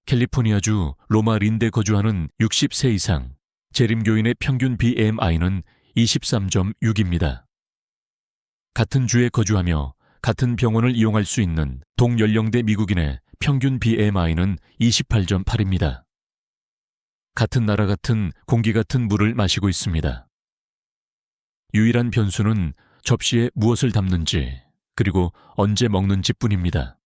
캘리포니아주 로마린드에 거주하는 60세 이상 재림교인의 평균 BMI는 23.6입니다. 같은 주에 거주하며 같은 병원을 이용할 수 있는 동연령대 미국인의 평균 BMI는 28.8입니다. 같은 나라 같은 공기 같은 물을 마시고 있습니다. 유일한 변수는 접시에 무엇을 담는지 그리고 언제 먹는지 뿐입니다.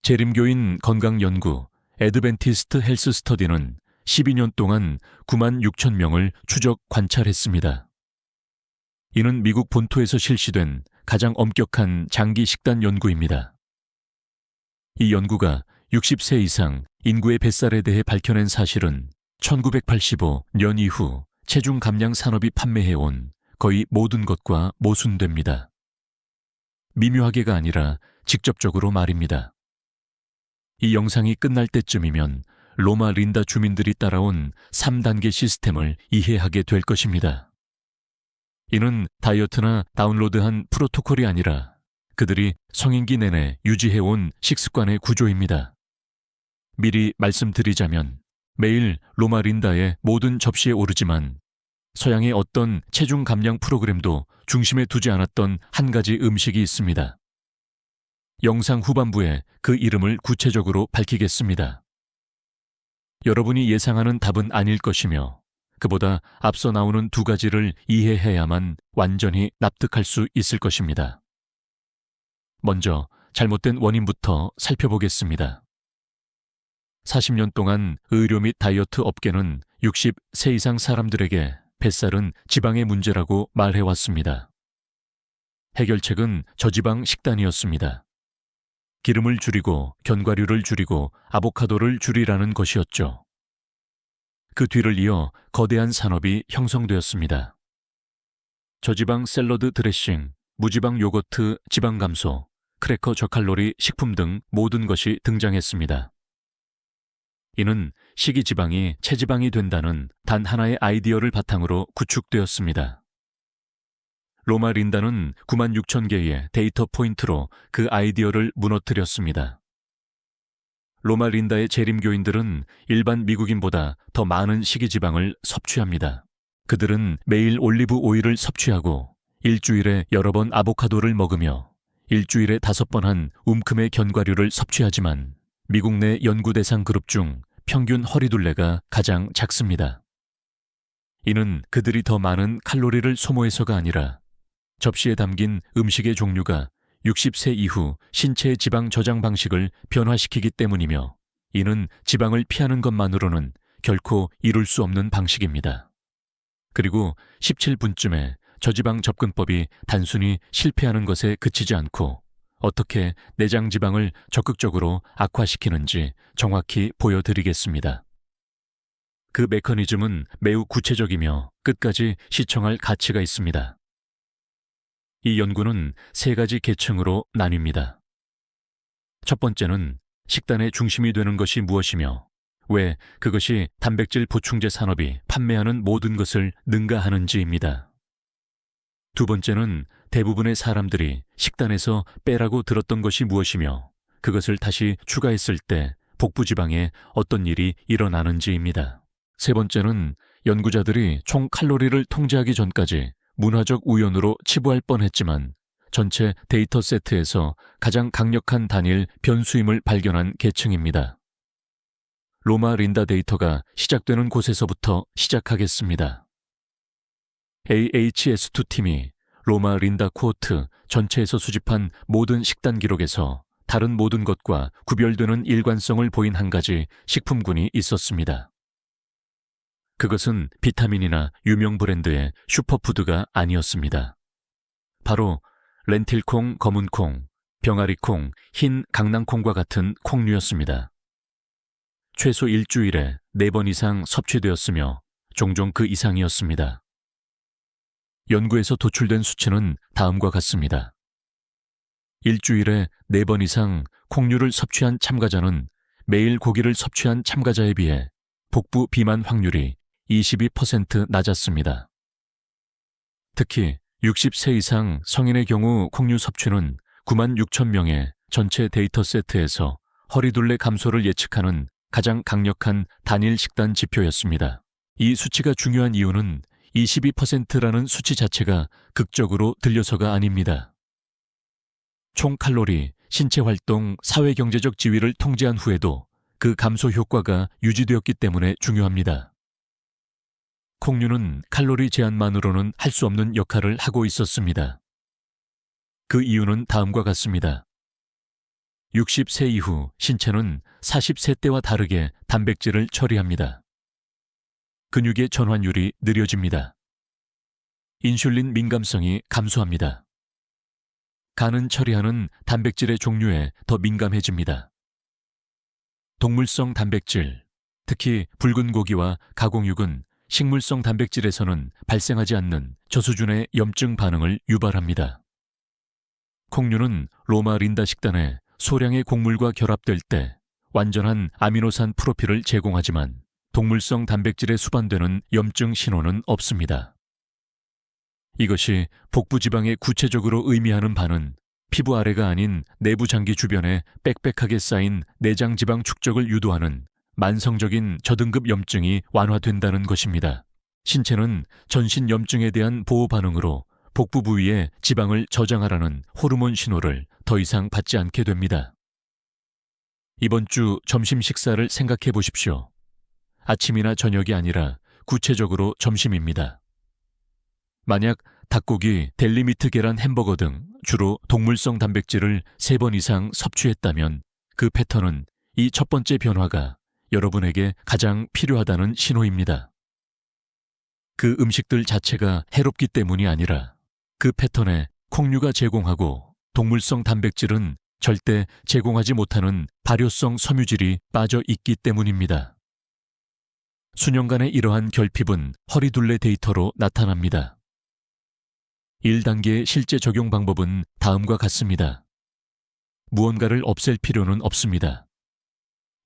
재림교인 건강연구 애드벤티스트 헬스 스터디는 12년 동안 9만 6천 명을 추적 관찰했습니다. 이는 미국 본토에서 실시된 가장 엄격한 장기 식단 연구입니다. 이 연구가 60세 이상 인구의 뱃살에 대해 밝혀낸 사실은 1985년 이후 체중 감량 산업이 판매해온 거의 모든 것과 모순됩니다. 미묘하게가 아니라 직접적으로 말입니다. 이 영상이 끝날 때쯤이면 로마 린다 주민들이 따라온 3단계 시스템을 이해하게 될 것입니다. 이는 다이어트나 다운로드한 프로토콜이 아니라 그들이 성인기 내내 유지해온 식습관의 구조입니다. 미리 말씀드리자면 매일 로마 린다의 모든 접시에 오르지만 서양의 어떤 체중 감량 프로그램도 중심에 두지 않았던 한 가지 음식이 있습니다. 영상 후반부에 그 이름을 구체적으로 밝히겠습니다. 여러분이 예상하는 답은 아닐 것이며 그보다 앞서 나오는 두 가지를 이해해야만 완전히 납득할 수 있을 것입니다. 먼저 잘못된 원인부터 살펴보겠습니다. 40년 동안 의료 및 다이어트 업계는 60세 이상 사람들에게 뱃살은 지방의 문제라고 말해왔습니다. 해결책은 저지방 식단이었습니다. 기름을 줄이고 견과류를 줄이고 아보카도를 줄이라는 것이었죠. 그 뒤를 이어 거대한 산업이 형성되었습니다. 저지방 샐러드 드레싱, 무지방 요거트 지방 감소, 크래커 저칼로리 식품 등 모든 것이 등장했습니다. 이는 식이지방이 체지방이 된다는 단 하나의 아이디어를 바탕으로 구축되었습니다. 로마 린다는 9만 6천 개의 데이터 포인트로 그 아이디어를 무너뜨렸습니다. 로마 린다의 재림교인들은 일반 미국인보다 더 많은 식이지방을 섭취합니다. 그들은 매일 올리브 오일을 섭취하고 일주일에 여러 번 아보카도를 먹으며 일주일에 5번 한 움큼의 견과류를 섭취하지만 미국 내 연구 대상 그룹 중 평균 허리둘레가 가장 작습니다. 이는 그들이 더 많은 칼로리를 소모해서가 아니라 접시에 담긴 음식의 종류가 60세 이후 신체의 지방 저장 방식을 변화시키기 때문이며 이는 지방을 피하는 것만으로는 결코 이룰 수 없는 방식입니다. 그리고 17분쯤에 저지방 접근법이 단순히 실패하는 것에 그치지 않고 어떻게 내장 지방을 적극적으로 악화시키는지 정확히 보여드리겠습니다. 그 메커니즘은 매우 구체적이며 끝까지 시청할 가치가 있습니다. 이 연구는 3가지 계층으로 나뉩니다. 첫 번째는 식단의 중심이 되는 것이 무엇이며 왜 그것이 단백질 보충제 산업이 판매하는 모든 것을 능가하는지입니다. 두 번째는 대부분의 사람들이 식단에서 빼라고 들었던 것이 무엇이며 그것을 다시 추가했을 때 복부지방에 어떤 일이 일어나는지입니다. 세 번째는 연구자들이 총 칼로리를 통제하기 전까지 문화적 우연으로 치부할 뻔했지만 전체 데이터 세트에서 가장 강력한 단일 변수임을 발견한 계층입니다. 로마 린다 데이터가 시작되는 곳에서부터 시작하겠습니다. AHS2 팀이 로마 린다 코호트 전체에서 수집한 모든 식단 기록에서 다른 모든 것과 구별되는 일관성을 보인 한 가지 식품군이 있었습니다. 그것은 비타민이나 유명 브랜드의 슈퍼푸드가 아니었습니다. 바로 렌틸콩, 검은콩, 병아리콩, 흰 강낭콩과 같은 콩류였습니다. 최소 일주일에 4번 이상 섭취되었으며 종종 그 이상이었습니다. 연구에서 도출된 수치는 다음과 같습니다. 일주일에 4번 이상 콩류를 섭취한 참가자는 매일 고기를 섭취한 참가자에 비해 복부 비만 확률이 22% 낮았습니다. 특히 60세 이상 성인의 경우 콩류 섭취는 9만 6천 명의 전체 데이터 세트에서 허리둘레 감소를 예측하는 가장 강력한 단일 식단 지표였습니다. 이 수치가 중요한 이유는 22%라는 수치 자체가 극적으로 들려서가 아닙니다. 총 칼로리, 신체 활동, 사회경제적 지위를 통제한 후에도 그 감소 효과가 유지되었기 때문에 중요합니다. 콩류는 칼로리 제한만으로는 할 수 없는 역할을 하고 있었습니다. 그 이유는 다음과 같습니다. 60세 이후 신체는 40세 때와 다르게 단백질을 처리합니다. 근육의 전환율이 느려집니다. 인슐린 민감성이 감소합니다. 간은 처리하는 단백질의 종류에 더 민감해집니다. 동물성 단백질, 특히 붉은 고기와 가공육은 식물성 단백질에서는 발생하지 않는 저수준의 염증 반응을 유발합니다. 콩류는 로마 린다 식단에 소량의 곡물과 결합될 때 완전한 아미노산 프로필을 제공하지만 동물성 단백질에 수반되는 염증 신호는 없습니다. 이것이 복부 지방에 구체적으로 의미하는 바는 피부 아래가 아닌 내부 장기 주변에 빽빽하게 쌓인 내장 지방 축적을 유도하는 만성적인 저등급 염증이 완화된다는 것입니다. 신체는 전신 염증에 대한 보호 반응으로 복부 부위에 지방을 저장하라는 호르몬 신호를 더 이상 받지 않게 됩니다. 이번 주 점심 식사를 생각해 보십시오. 아침이나 저녁이 아니라 구체적으로 점심입니다. 만약 닭고기, 델리미트 계란 햄버거 등 주로 동물성 단백질을 3번 이상 섭취했다면 그 패턴은 이 첫 번째 변화가 여러분에게 가장 필요하다는 신호입니다. 그 음식들 자체가 해롭기 때문이 아니라 그 패턴에 콩류가 제공하고 동물성 단백질은 절대 제공하지 못하는 발효성 섬유질이 빠져 있기 때문입니다. 수년간의 이러한 결핍은 허리둘레 데이터로 나타납니다. 1단계의 실제 적용 방법은 다음과 같습니다. 무언가를 없앨 필요는 없습니다.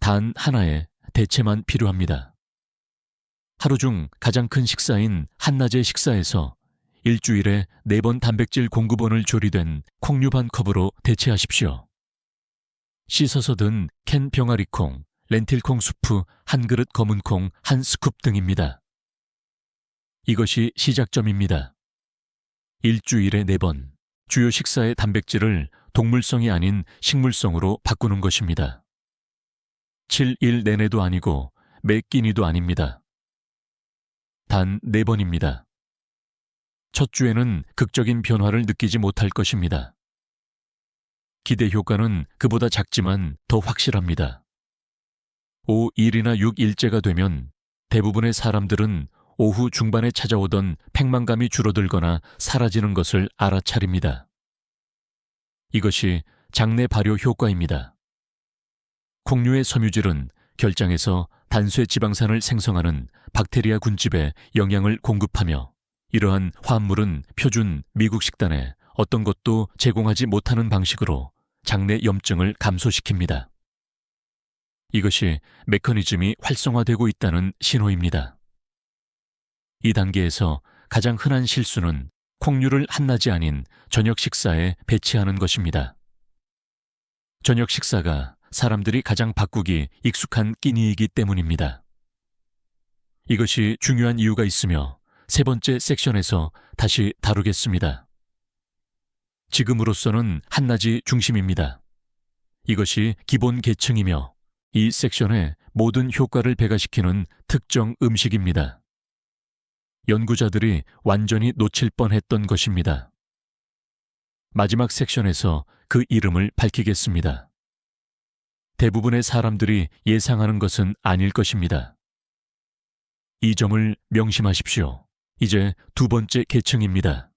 단 하나의 대체만 필요합니다. 하루 중 가장 큰 식사인 한낮의 식사에서 일주일에 4번 단백질 공급원을 조리된 콩류 반 컵으로 대체하십시오. 씻어서 든 캔 병아리콩, 렌틸콩 수프 1그릇 검은콩 1스쿱 등입니다. 이것이 시작점입니다. 일주일에 4번, 주요 식사의 단백질을 동물성이 아닌 식물성으로 바꾸는 것입니다. 7일 내내도 아니고 매 끼니도 아닙니다. 단 4번입니다. 첫 주에는 극적인 변화를 느끼지 못할 것입니다. 기대 효과는 그보다 작지만 더 확실합니다. 5일이나 6일째가 되면 대부분의 사람들은 오후 중반에 찾아오던 팽만감이 줄어들거나 사라지는 것을 알아차립니다. 이것이 장내 발효 효과입니다. 콩류의 섬유질은 결장에서 단쇄 지방산을 생성하는 박테리아 군집에 영양을 공급하며 이러한 화합물은 표준 미국 식단에 어떤 것도 제공하지 못하는 방식으로 장내 염증을 감소시킵니다. 이것이 메커니즘이 활성화되고 있다는 신호입니다. 이 단계에서 가장 흔한 실수는 콩류를 한낮이 아닌 저녁 식사에 배치하는 것입니다. 저녁 식사가 사람들이 가장 바꾸기 익숙한 끼니이기 때문입니다. 이것이 중요한 이유가 있으며 3번째 섹션에서 다시 다루겠습니다. 지금으로서는 한낮이 중심입니다. 이것이 기본 계층이며 이 섹션의 모든 효과를 배가시키는 특정 음식입니다. 연구자들이 완전히 놓칠 뻔했던 것입니다. 마지막 섹션에서 그 이름을 밝히겠습니다. 대부분의 사람들이 예상하는 것은 아닐 것입니다. 이 점을 명심하십시오. 이제 2번째 계층입니다.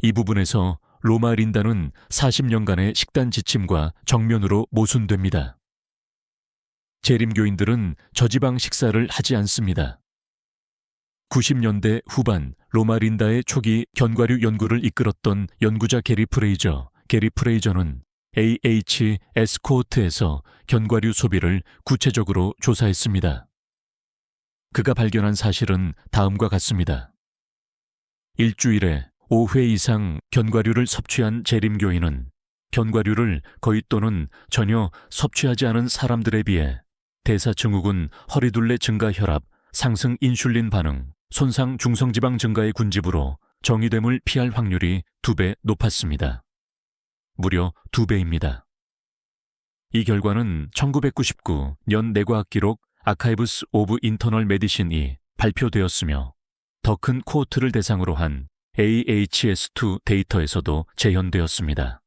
이 부분에서 로마 린다는 40년간의 식단 지침과 정면으로 모순됩니다. 재림교인들은 저지방 식사를 하지 않습니다. 90년대 후반 로마 린다의 초기 견과류 연구를 이끌었던 연구자 게리 프레이저는 AHS 코호트에서 견과류 소비를 구체적으로 조사했습니다. 그가 발견한 사실은 다음과 같습니다. 일주일에 5회 이상 견과류를 섭취한 재림교인은 견과류를 거의 또는 전혀 섭취하지 않은 사람들에 비해 대사증후군, 허리둘레 증가 혈압, 상승 인슐린 반응, 손상 중성지방 증가의 군집으로 정의됨을 피할 확률이 2배 높았습니다. 무려 2배입니다. 이 결과는 1999년 내과학 기록 아카이브스 오브 인터널 메디신이 발표되었으며 더 큰 코호트를 대상으로 한 AHS2 데이터에서도 재현되었습니다.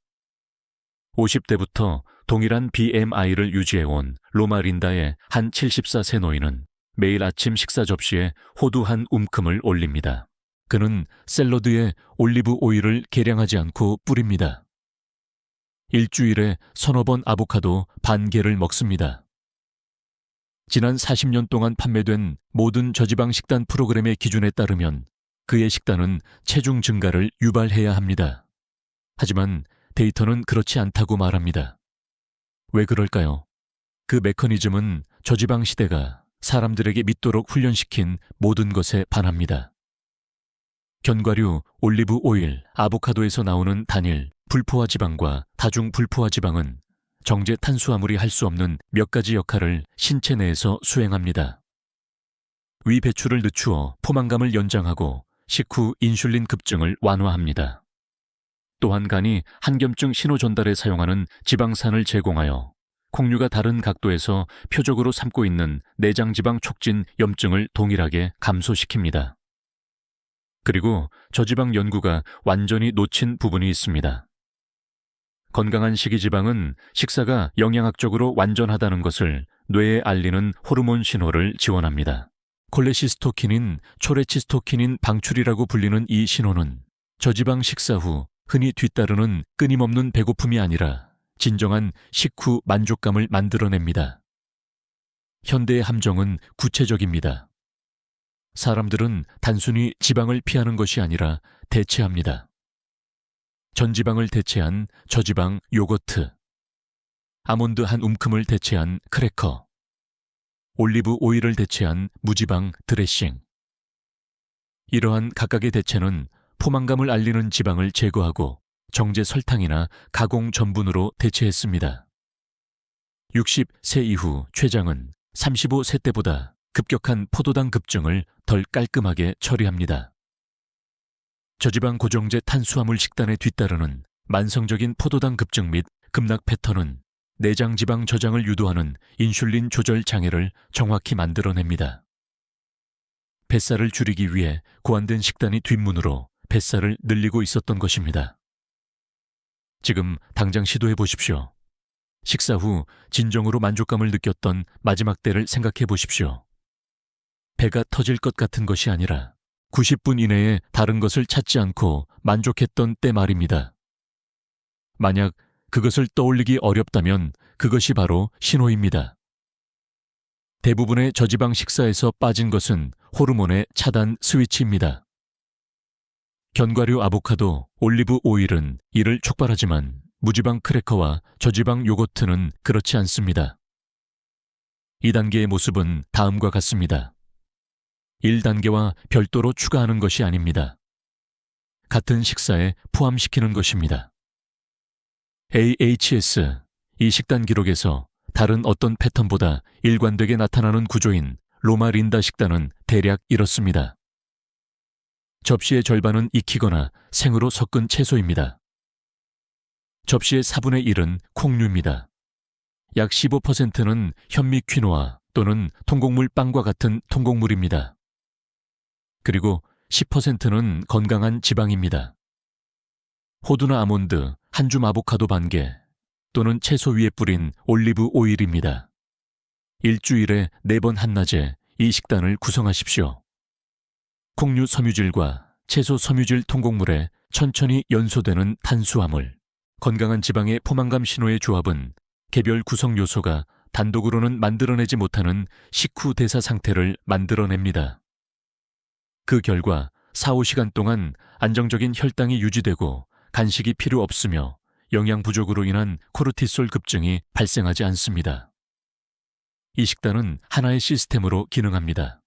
50대부터 동일한 BMI를 유지해온 로마린다의 한 74세 노인은 매일 아침 식사 접시에 호두 한 움큼을 올립니다. 그는 샐러드에 올리브 오일을 계량하지 않고 뿌립니다. 일주일에 서너 번 아보카도 반 개를 먹습니다. 지난 40년 동안 판매된 모든 저지방 식단 프로그램의 기준에 따르면 그의 식단은 체중 증가를 유발해야 합니다. 하지만 데이터는 그렇지 않다고 말합니다. 왜 그럴까요? 그 메커니즘은 저지방 시대가 사람들에게 믿도록 훈련시킨 모든 것에 반합니다. 견과류, 올리브 오일, 아보카도에서 나오는 단일, 불포화 지방과 다중 불포화 지방은 정제 탄수화물이 할 수 없는 몇 가지 역할을 신체 내에서 수행합니다. 위 배출을 늦추어 포만감을 연장하고 식후 인슐린 급증을 완화합니다. 또한 간이 한겸증 신호 전달에 사용하는 지방산을 제공하여 콩류가 다른 각도에서 표적으로 삼고 있는 내장지방 촉진 염증을 동일하게 감소시킵니다. 그리고 저지방 연구가 완전히 놓친 부분이 있습니다. 건강한 식이지방은 식사가 영양학적으로 완전하다는 것을 뇌에 알리는 호르몬 신호를 지원합니다. 콜레시스토킨인, 초레치스토킨인 방출이라고 불리는 이 신호는 저지방 식사 후 흔히 뒤따르는 끊임없는 배고픔이 아니라 진정한 식후 만족감을 만들어냅니다. 현대의 함정은 구체적입니다. 사람들은 단순히 지방을 피하는 것이 아니라 대체합니다. 전지방을 대체한 저지방 요거트, 아몬드 한 움큼을 대체한 크래커, 올리브 오일을 대체한 무지방 드레싱. 이러한 각각의 대체는 포만감을 알리는 지방을 제거하고 정제 설탕이나 가공 전분으로 대체했습니다. 60세 이후 췌장은 35세 때보다 급격한 포도당 급증을 덜 깔끔하게 처리합니다. 저지방 고정제 탄수화물 식단에 뒤따르는 만성적인 포도당 급증 및 급락 패턴은 내장 지방 저장을 유도하는 인슐린 조절 장애를 정확히 만들어냅니다. 뱃살을 줄이기 위해 고안된 식단이 뒷문으로 뱃살을 늘리고 있었던 것입니다. 지금 당장 시도해 보십시오. 식사 후 진정으로 만족감을 느꼈던 마지막 때를 생각해 보십시오. 배가 터질 것 같은 것이 아니라 90분 이내에 다른 것을 찾지 않고 만족했던 때 말입니다. 만약 그것을 떠올리기 어렵다면 그것이 바로 신호입니다. 대부분의 저지방 식사에서 빠진 것은 호르몬의 차단 스위치입니다. 견과류 아보카도, 올리브 오일은 이를 촉발하지만 무지방 크래커와 저지방 요거트는 그렇지 않습니다. 2단계의 모습은 다음과 같습니다. 1단계와 별도로 추가하는 것이 아닙니다. 같은 식사에 포함시키는 것입니다. AHS, 이 식단 기록에서 다른 어떤 패턴보다 일관되게 나타나는 구조인 로마린다 식단은 대략 이렇습니다. 접시의 절반은 익히거나 생으로 섞은 채소입니다. 접시의 4분의 1은 콩류입니다. 약 15%는 현미 퀴노아 또는 통곡물 빵과 같은 통곡물입니다. 그리고 10%는 건강한 지방입니다. 호두나 아몬드, 한 줌 아보카도 반개 또는 채소 위에 뿌린 올리브 오일입니다. 일주일에 4번 한낮에 이 식단을 구성하십시오. 콩류 섬유질과 채소 섬유질 통곡물에 천천히 연소되는 탄수화물, 건강한 지방의 포만감 신호의 조합은 개별 구성 요소가 단독으로는 만들어내지 못하는 식후 대사 상태를 만들어냅니다. 그 결과 4-5시간 동안 안정적인 혈당이 유지되고 간식이 필요 없으며 영양 부족으로 인한 코르티솔 급증이 발생하지 않습니다. 이 식단은 하나의 시스템으로 기능합니다.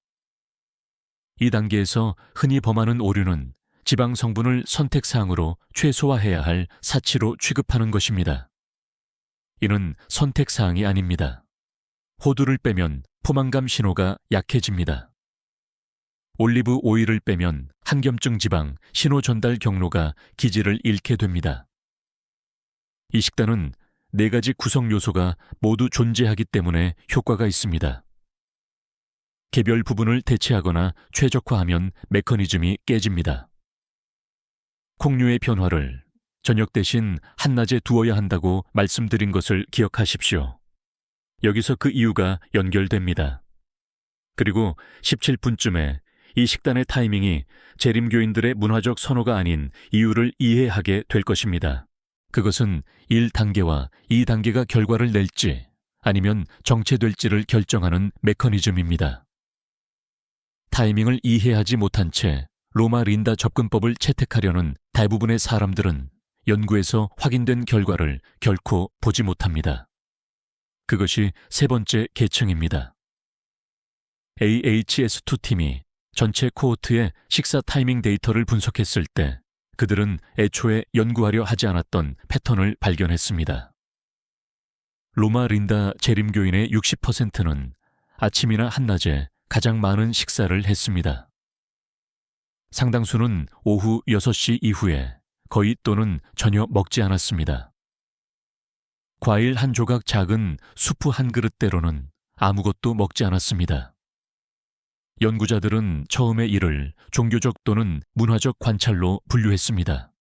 이 단계에서 흔히 범하는 오류는 지방 성분을 선택사항으로 최소화해야 할 사치로 취급하는 것입니다. 이는 선택사항이 아닙니다. 호두를 빼면 포만감 신호가 약해집니다. 올리브 오일을 빼면 항염증 지방 신호 전달 경로가 기지를 잃게 됩니다. 이 식단은 4가지 구성 요소가 모두 존재하기 때문에 효과가 있습니다. 개별 부분을 대체하거나 최적화하면 메커니즘이 깨집니다. 콩류의 변화를 저녁 대신 한낮에 두어야 한다고 말씀드린 것을 기억하십시오. 여기서 그 이유가 연결됩니다. 그리고 17분쯤에 이 식단의 타이밍이 재림교인들의 문화적 선호가 아닌 이유를 이해하게 될 것입니다. 그것은 1단계와 2단계가 결과를 낼지 아니면 정체될지를 결정하는 메커니즘입니다. 타이밍을 이해하지 못한 채 로마 린다 접근법을 채택하려는 대부분의 사람들은 연구에서 확인된 결과를 결코 보지 못합니다. 그것이 3번째 계층입니다. AHS2 팀이 전체 코호트의 식사 타이밍 데이터를 분석했을 때 그들은 애초에 연구하려 하지 않았던 패턴을 발견했습니다. 로마 린다 재림교인의 60%는 아침이나 한낮에 가장 많은 식사를 했습니다. 상당수는 오후 6시 이후에 거의 또는 전혀 먹지 않았습니다. 과일 한 조각 작은 수프 한 그릇대로는 아무것도 먹지 않았습니다. 연구자들은 처음에 이를 종교적 또는 문화적 관찰로 분류했습니다.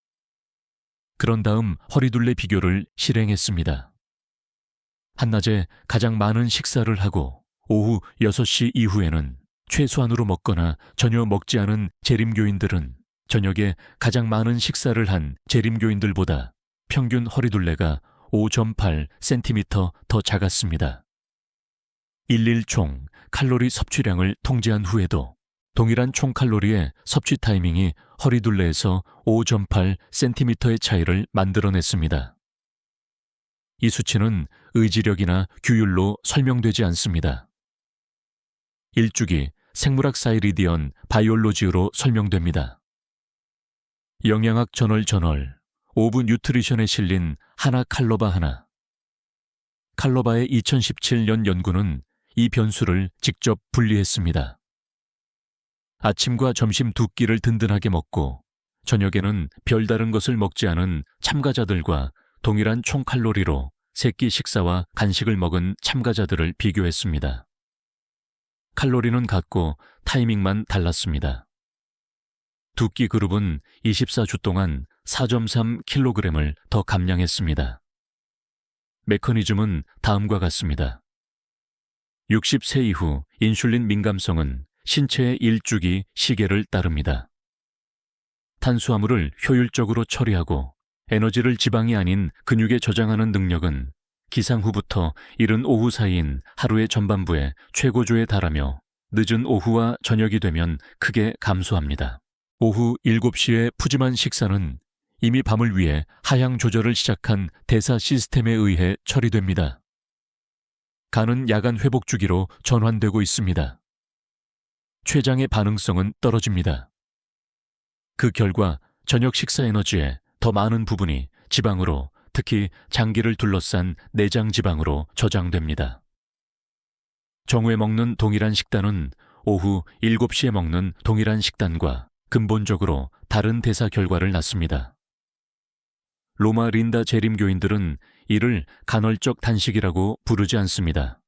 그런 다음 허리둘레 비교를 실행했습니다. 한낮에 가장 많은 식사를 하고 오후 6시 이후에는 최소한으로 먹거나 전혀 먹지 않은 재림교인들은 저녁에 가장 많은 식사를 한 재림교인들보다 평균 허리둘레가 5.8cm 더 작았습니다. 일일 총 칼로리 섭취량을 통제한 후에도 동일한 총 칼로리의 섭취 타이밍이 허리둘레에서 5.8cm의 차이를 만들어냈습니다. 이 수치는 의지력이나 규율로 설명되지 않습니다. 일주기 생물학 사이리디언 바이올로지로 설명됩니다. 영양학 저널 5분 뉴트리션에 실린 하나 칼로바 하나. 칼로바의 2017년 연구는 이 변수를 직접 분리했습니다. 아침과 점심 2끼를 든든하게 먹고 저녁에는 별다른 것을 먹지 않은 참가자들과 동일한 총 칼로리로 3끼 식사와 간식을 먹은 참가자들을 비교했습니다. 칼로리는 같고 타이밍만 달랐습니다. 2끼 그룹은 24주 동안 4.3kg을 더 감량했습니다. 메커니즘은 다음과 같습니다. 60세 이후 인슐린 민감성은 신체의 일주기 시계를 따릅니다. 탄수화물을 효율적으로 처리하고 에너지를 지방이 아닌 근육에 저장하는 능력은 기상 후부터 이른 오후 사이인 하루의 전반부에 최고조에 달하며 늦은 오후와 저녁이 되면 크게 감소합니다. 오후 7시의 푸짐한 식사는 이미 밤을 위해 하향 조절을 시작한 대사 시스템에 의해 처리됩니다. 간은 야간 회복 주기로 전환되고 있습니다. 췌장의 반응성은 떨어집니다. 그 결과 저녁 식사 에너지의 더 많은 부분이 지방으로, 특히 장기를 둘러싼 내장 지방으로 저장됩니다. 정오에 먹는 동일한 식단은 오후 7시에 먹는 동일한 식단과 근본적으로 다른 대사 결과를 낳습니다. 로마 린다 재림교인들은 이를 간헐적 단식이라고 부르지 않습니다.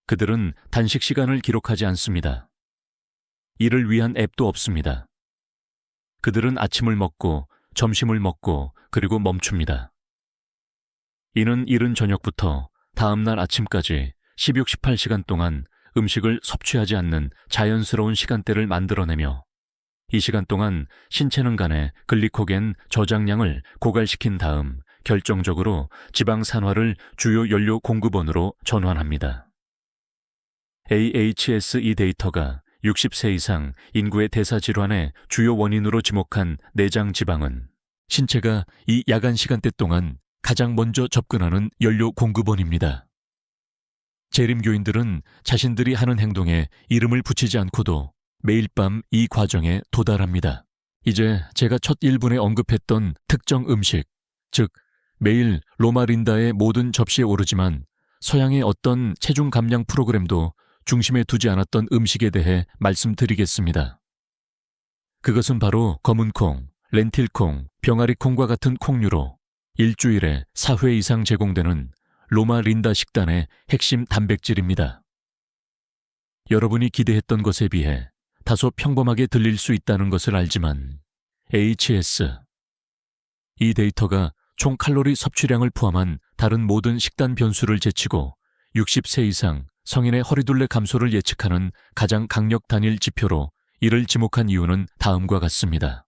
그들은 단식 시간을 기록하지 않습니다. 이를 위한 앱도 없습니다. 그들은 아침을 먹고 점심을 먹고 그리고 멈춥니다. 이는 이른 저녁부터 다음날 아침까지 16, 18시간 동안 음식을 섭취하지 않는 자연스러운 시간대를 만들어내며 이 시간 동안 신체는 간에 글리코겐 저장량을 고갈시킨 다음 결정적으로 지방 산화를 주요 연료 공급원으로 전환합니다. AHS2 데이터가 60세 이상 인구의 대사질환의 주요 원인으로 지목한 내장 지방은 신체가 이 야간 시간대 동안 가장 먼저 접근하는 연료 공급원입니다. 재림교인들은 자신들이 하는 행동에 이름을 붙이지 않고도 매일 밤 이 과정에 도달합니다. 이제 제가 첫 1분에 언급했던 특정 음식, 즉 매일 로마 린다의 모든 접시에 오르지만 서양의 어떤 체중 감량 프로그램도 중심에 두지 않았던 음식에 대해 말씀드리겠습니다. 그것은 바로 검은콩, 렌틸콩, 병아리콩과 같은 콩류로 일주일에 4회 이상 제공되는 로마 린다 식단의 핵심 단백질입니다. 여러분이 기대했던 것에 비해 다소 평범하게 들릴 수 있다는 것을 알지만 HS, 이 데이터가 총 칼로리 섭취량을 포함한 다른 모든 식단 변수를 제치고 60세 이상 성인의 허리둘레 감소를 예측하는 가장 강력 단일 지표로 이를 지목한 이유는 다음과 같습니다.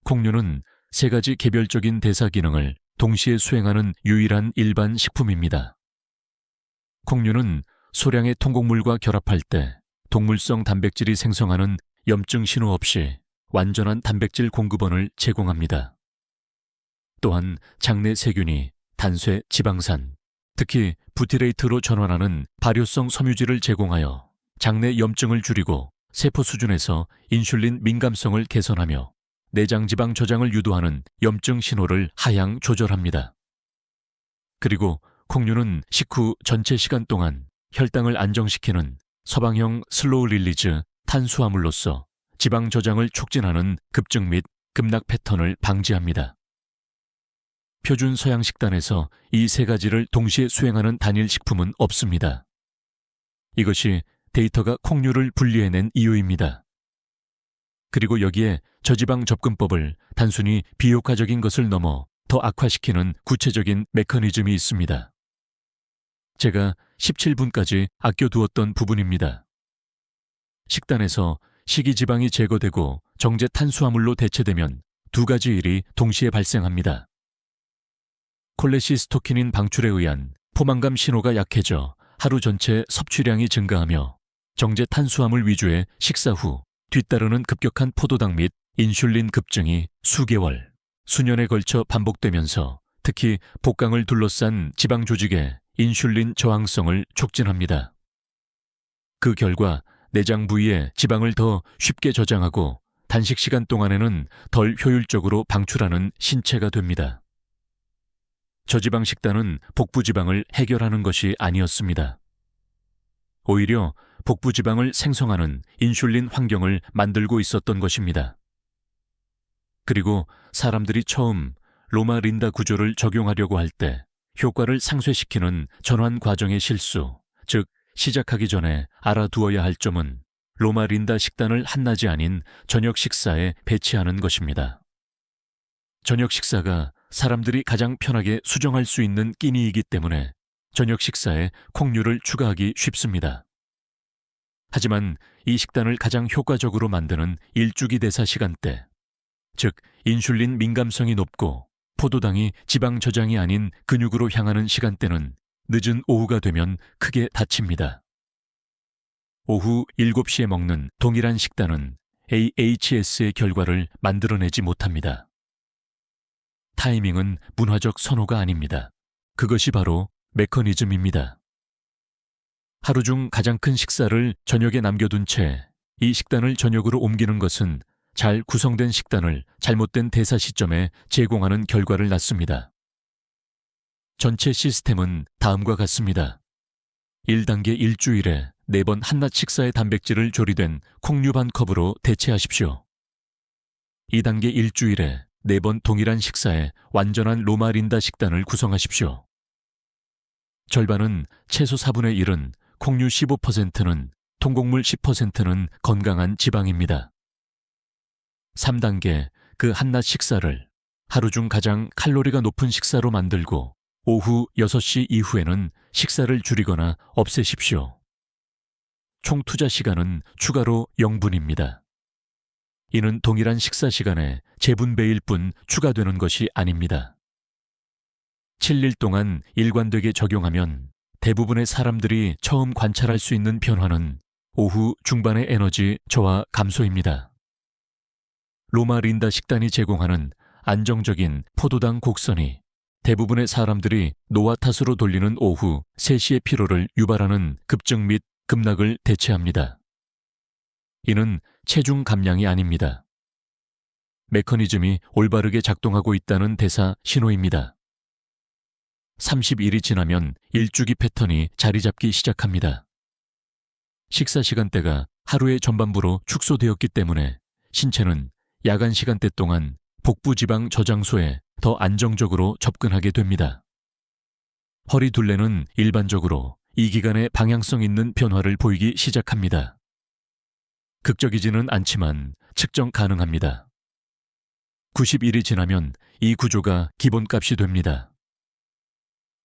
콩류는 3가지 개별적인 대사 기능을 동시에 수행하는 유일한 일반 식품입니다. 콩류는 소량의 통곡물과 결합할 때 동물성 단백질이 생성하는 염증 신호 없이 완전한 단백질 공급원을 제공합니다. 또한 장내 세균이 단쇄 지방산, 특히 부티레이트로 전환하는 발효성 섬유질을 제공하여 장내 염증을 줄이고 세포 수준에서 인슐린 민감성을 개선하며 내장 지방 저장을 유도하는 염증 신호를 하향 조절합니다. 그리고 콩류는 식후 전체 시간 동안 혈당을 안정시키는 서방형 슬로우 릴리즈 탄수화물로서 지방 저장을 촉진하는 급증 및 급락 패턴을 방지합니다. 표준 서양 식단에서 이 3가지를 동시에 수행하는 단일 식품은 없습니다. 이것이 데이터가 콩류를 분리해낸 이유입니다. 그리고 여기에 저지방 접근법을 단순히 비효과적인 것을 넘어 더 악화시키는 구체적인 메커니즘이 있습니다. 제가 17분까지 아껴두었던 부분입니다. 식단에서 식이지방이 제거되고 정제 탄수화물로 대체되면 2가지 일이 동시에 발생합니다. 콜레시스토키닌 방출에 의한 포만감 신호가 약해져 하루 전체 섭취량이 증가하며 정제 탄수화물 위주의 식사 후 뒤따르는 급격한 포도당 및 인슐린 급증이 수개월, 수년에 걸쳐 반복되면서 특히 복강을 둘러싼 지방 조직의 인슐린 저항성을 촉진합니다. 그 결과 내장 부위에 지방을 더 쉽게 저장하고 단식 시간 동안에는 덜 효율적으로 방출하는 신체가 됩니다. 저지방 식단은 복부 지방을 해결하는 것이 아니었습니다. 오히려 복부 지방을 생성하는 인슐린 환경을 만들고 있었던 것입니다. 그리고 사람들이 처음 로마 린다 구조를 적용하려고 할 때 효과를 상쇄시키는 전환 과정의 실수, 즉 시작하기 전에 알아두어야 할 점은 로마 린다 식단을 한낮이 아닌 저녁 식사에 배치하는 것입니다. 저녁 식사가 사람들이 가장 편하게 수정할 수 있는 끼니이기 때문에 저녁 식사에 콩류를 추가하기 쉽습니다. 하지만 이 식단을 가장 효과적으로 만드는 일주기 대사 시간대, 즉 인슐린 민감성이 높고 포도당이 지방 저장이 아닌 근육으로 향하는 시간대는 늦은 오후가 되면 크게 다칩니다. 오후 7시에 먹는 동일한 식단은 AHS의 결과를 만들어내지 못합니다. 타이밍은 문화적 선호가 아닙니다. 그것이 바로 메커니즘입니다. 하루 중 가장 큰 식사를 저녁에 남겨둔 채 이 식단을 저녁으로 옮기는 것은 잘 구성된 식단을 잘못된 대사 시점에 제공하는 결과를 낳습니다. 전체 시스템은 다음과 같습니다. 1단계 일주일에 4번 한낮 식사의 단백질을 조리된 콩류 반 컵으로 대체하십시오. 2단계 일주일에 4번 동일한 식사에 완전한 로마 린다 식단을 구성하십시오. 절반은 채소 4분의 1은 콩류 15%는 통곡물 10%는 건강한 지방입니다. 3단계 그 한낮 식사를 하루 중 가장 칼로리가 높은 식사로 만들고 오후 6시 이후에는 식사를 줄이거나 없애십시오. 총 투자 시간은 추가로 0분입니다. 이는 동일한 식사 시간에 재분배일 뿐 추가되는 것이 아닙니다. 7일 동안 일관되게 적용하면 대부분의 사람들이 처음 관찰할 수 있는 변화는 오후 중반의 에너지 저하 감소입니다. 로마 린다 식단이 제공하는 안정적인 포도당 곡선이 대부분의 사람들이 노화 탓으로 돌리는 오후 3시의 피로를 유발하는 급증 및 급락을 대체합니다. 이는 체중 감량이 아닙니다. 메커니즘이 올바르게 작동하고 있다는 대사 신호입니다. 30일이 지나면 일주기 패턴이 자리 잡기 시작합니다. 식사 시간대가 하루의 전반부로 축소되었기 때문에 신체는 야간 시간대 동안 복부 지방 저장소에 더 안정적으로 접근하게 됩니다. 허리 둘레는 일반적으로 이 기간에 방향성 있는 변화를 보이기 시작합니다. 극적이지는 않지만 측정 가능합니다. 90일이 지나면 이 구조가 기본값이 됩니다.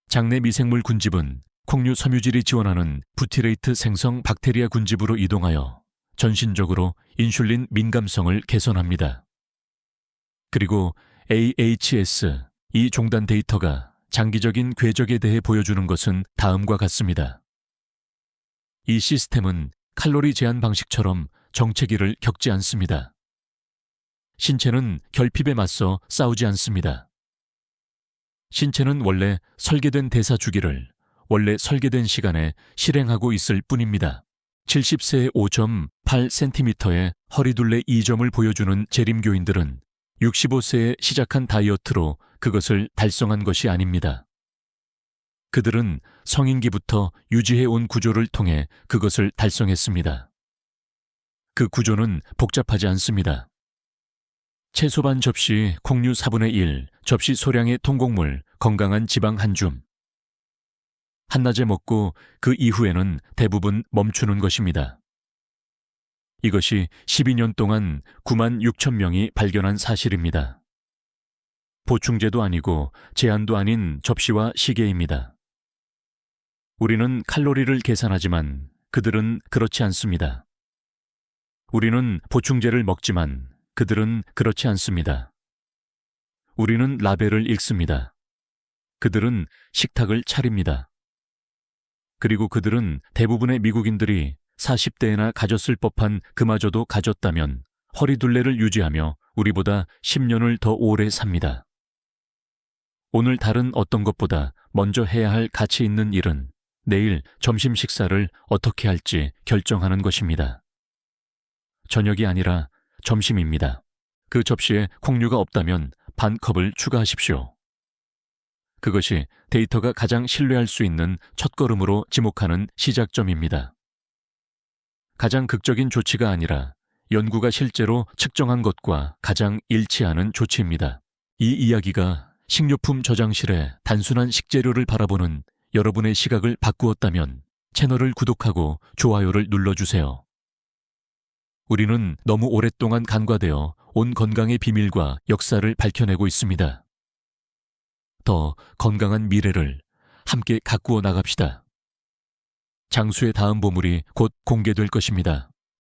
장내 미생물 군집은 콩류 섬유질이 지원하는 부티레이트 생성 박테리아 군집으로 이동하여 전신적으로 인슐린 민감성을 개선합니다. 그리고 AHS, 이 종단 데이터가 장기적인 궤적에 대해 보여주는 것은 다음과 같습니다. 이 시스템은 칼로리 제한 방식처럼 정체기를 겪지 않습니다. 신체는 결핍에 맞서 싸우지 않습니다. 신체는 원래 설계된 대사 주기를 원래 설계된 시간에 실행하고 있을 뿐입니다. 70세의 5.8cm의 허리둘레 2점을 보여주는 재림교인들은 65세에 시작한 다이어트로 그것을 달성한 것이 아닙니다. 그들은 성인기부터 유지해온 구조를 통해 그것을 달성했습니다. 그 구조는 복잡하지 않습니다. 채소 반 접시, 콩류 4분의 1, 접시 소량의 통곡물, 건강한 지방 한 줌. 한낮에 먹고 그 이후에는 대부분 멈추는 것입니다. 이것이 12년 동안 9만 6천 명이 발견한 사실입니다. 보충제도 아니고 제한도 아닌 접시와 시계입니다. 우리는 칼로리를 계산하지만 그들은 그렇지 않습니다. 우리는 보충제를 먹지만 그들은 그렇지 않습니다. 우리는 라벨을 읽습니다. 그들은 식탁을 차립니다. 그리고 그들은 대부분의 미국인들이 40대에나 가졌을 법한 그마저도 가졌다면 허리둘레를 유지하며 우리보다 10년을 더 오래 삽니다. 오늘 다른 어떤 것보다 먼저 해야 할 가치 있는 일은 내일 점심 식사를 어떻게 할지 결정하는 것입니다. 저녁이 아니라 점심입니다. 그 접시에 콩류가 없다면 반 컵을 추가하십시오. 그것이 데이터가 가장 신뢰할 수 있는 첫걸음으로 지목하는 시작점입니다. 가장 극적인 조치가 아니라 연구가 실제로 측정한 것과 가장 일치하는 조치입니다. 이 이야기가 식료품 저장실의 단순한 식재료를 바라보는 여러분의 시각을 바꾸었다면 채널을 구독하고 좋아요를 눌러주세요. 우리는 너무 오랫동안 간과되어 온 건강의 비밀과 역사를 밝혀내고 있습니다. 더 건강한 미래를 함께 가꾸어 나갑시다. 장수의 다음 보물이 곧 공개될 것입니다.